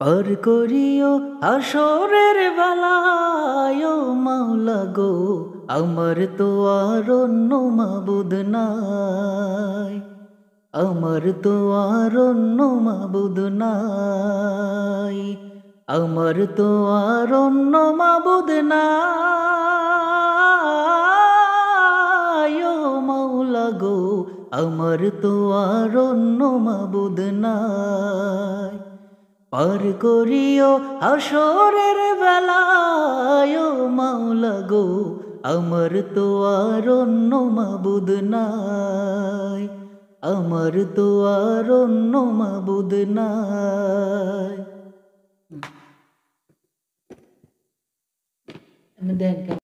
পার করিও হাসরের বেলায় ও মাওলা গো, আমার তো আর অন্য মাবুদ নাই, আমার তো আর অন্য মাবুদ নাই, আমার তো আর অন্য মাবুদ নাই ও মাওলা গো, আমার তো আর অন্য মাবুদ নাই। পার করিও হাসরের বেলায় ও মাওলা গো, আমার তো আর অন্য মাবুদ নাই, আমার তো আর অন্য মাবুদ নাই। দেন